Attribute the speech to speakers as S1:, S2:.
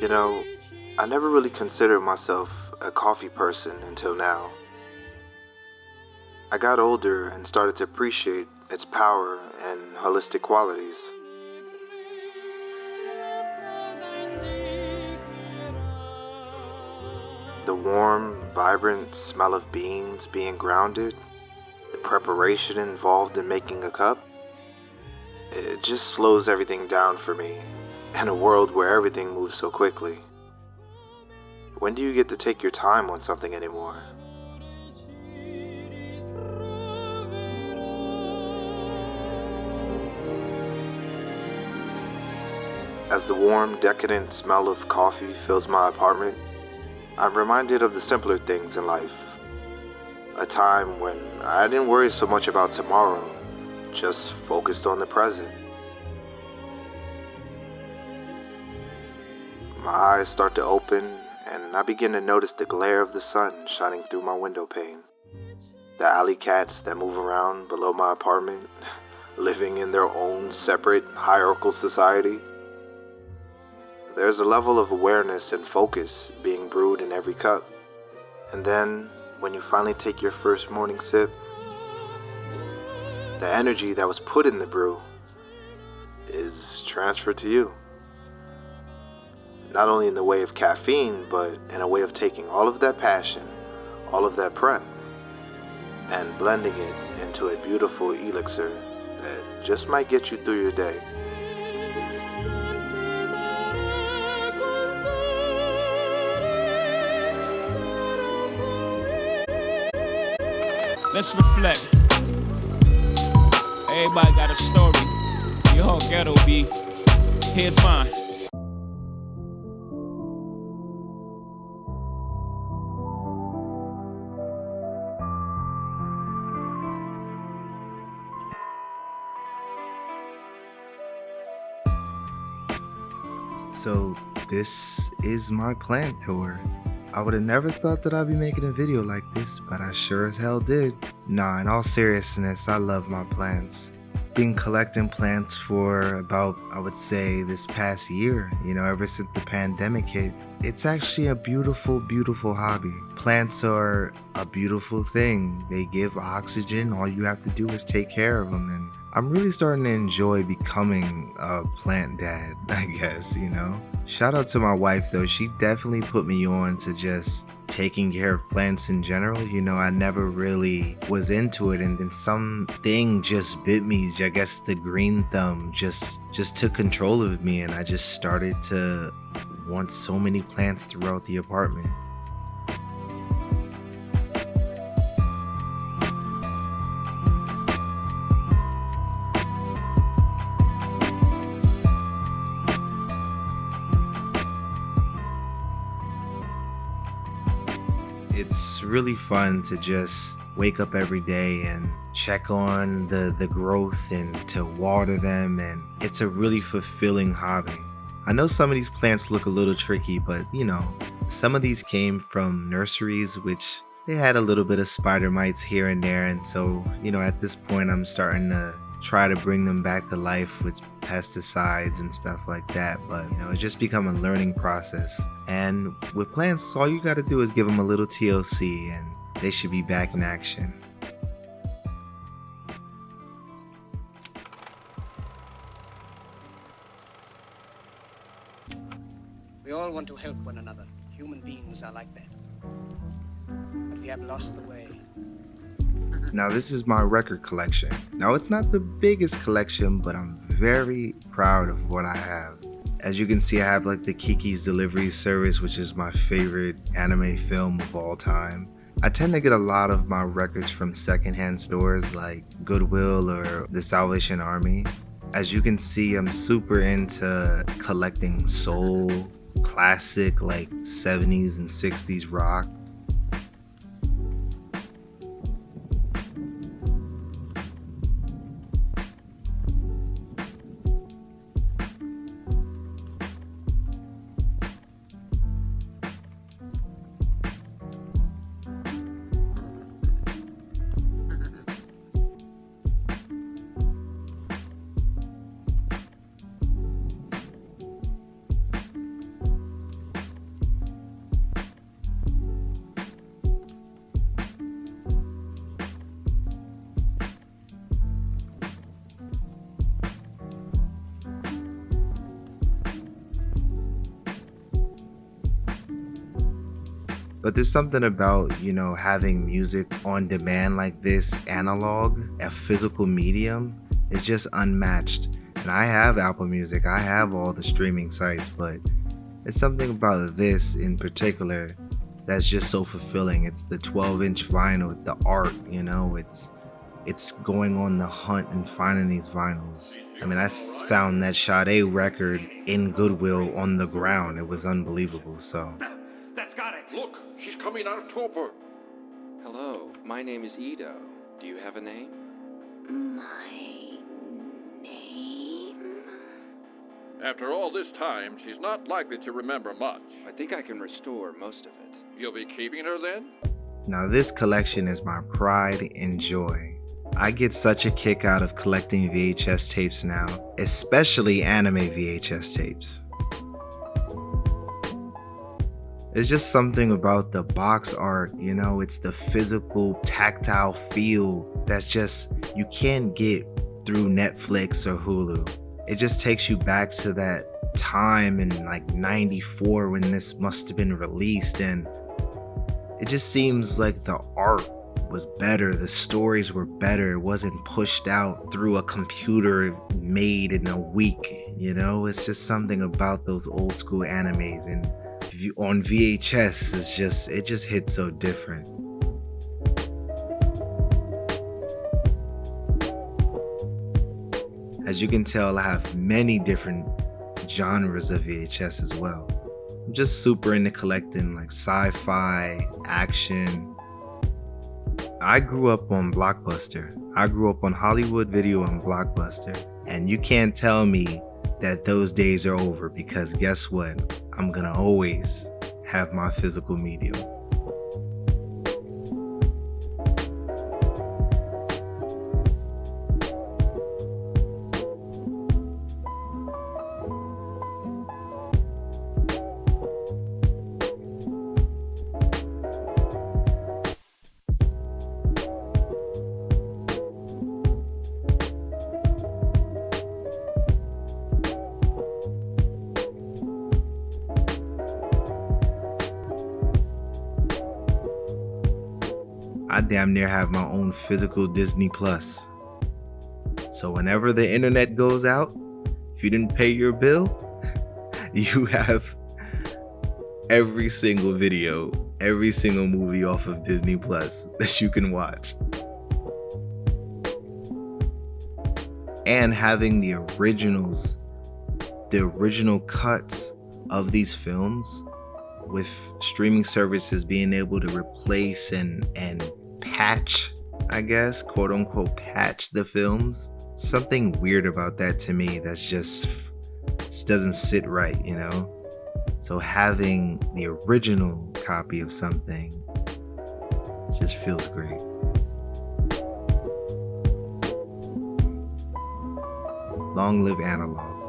S1: You know, I never really considered myself a coffee person until now. I got older and started to appreciate its power and holistic qualities. The warm, vibrant smell of beans being grounded, the preparation involved in making a cup, it just slows everything down for me in a world where everything moves so quickly. When do you get to take your time on something anymore? As the warm, decadent smell of coffee fills my apartment, I'm reminded of the simpler things in life. A time when I didn't worry so much about tomorrow, just focused on the present. My eyes start to open, and I begin to notice the glare of the sun shining through my window pane. The alley cats that move around below my apartment, living in their own separate hierarchical society. There's a level of awareness and focus being brewed in every cup. And then, when you finally take your first morning sip, the energy that was put in the brew is transferred to you. Not only in the way of caffeine, but in a way of taking all of that passion, all of that prep, and blending it into a beautiful elixir that just might get you through your day.
S2: Let's reflect. Everybody got a story. Your whole ghetto be. Here's mine.
S3: So this is my plant tour. I would have never thought that I'd be making a video like this, but I sure as hell did. Nah, in all seriousness, I love my plants. Been collecting plants for about, I would say, this past year, ever since the pandemic hit. It's actually a beautiful, beautiful hobby. Plants are a beautiful thing. They give oxygen. All you have to do is take care of them. And I'm really starting to enjoy becoming a plant dad, I guess, Shout out to my wife though. She definitely put me on to just taking care of plants in general. I never really was into it, and then something just bit me. I guess the green thumb just took control of me, and I just started to want so many plants throughout the apartment. It's really fun to just wake up every day and check on the growth and to water them, and it's a really fulfilling hobby. I know some of these plants look a little tricky, but some of these came from nurseries, which they had a little bit of spider mites here and there, and so at this point I'm starting to try to bring them back to life with pesticides and stuff like that, but it's just become a learning process. And with plants, all you got to do is give them a little TLC and they should be back in action.
S4: We all want to help one another. Human beings are like that. But we have lost the way.
S3: Now this is my record collection. Now it's not the biggest collection, but I'm very proud of what I have. As you can see, I have like the Kiki's Delivery Service, which is my favorite anime film of all time. I tend to get a lot of my records from secondhand stores like Goodwill or the Salvation Army. As you can see, I'm super into collecting soul, classic like 70s and 60s rock. But there's something about, having music on demand like this, analog, a physical medium, is just unmatched. And I have Apple Music, I have all the streaming sites, but it's something about this in particular that's just so fulfilling. It's the 12-inch vinyl, the art, it's going on the hunt and finding these vinyls. I mean, found that Sade record in Goodwill on the ground. It was unbelievable. So
S5: That's got it. Look, she's coming out of torpor.
S6: Hello, my name is Ito. Do you have a name?
S7: My name?
S5: After all this time, she's not likely to remember much.
S6: I think I can restore most of it.
S5: You'll be keeping her then?
S3: now this collection is my pride and joy. I get such a kick out of collecting VHS tapes now, especially anime VHS tapes. There's just something about the box art, it's the physical, tactile feel that's just, you can't get through Netflix or Hulu. It just takes you back to that time in like 94 when this must have been released, and it just seems like the art was better, the stories were better, it wasn't pushed out through a computer made in a week, It's just something about those old school animes, and on VHS, it just hits so different. As you can tell, I have many different genres of VHS as well. I'm just super into collecting like sci-fi, action. I grew up on Blockbuster. I grew up on Hollywood Video and Blockbuster. And you can't tell me that those days are over, because guess what? I'm gonna always have my physical medium. I damn near have my own physical Disney Plus. So whenever the internet goes out, if you didn't pay your bill, you have every single video, every single movie off of Disney Plus that you can watch. And having the originals, the original cuts of these films, with streaming services being able to replace and patch, I guess, quote unquote, patch the films. Something weird about that to me that's just doesn't sit right, So having the original copy of something just feels great. Long live analog.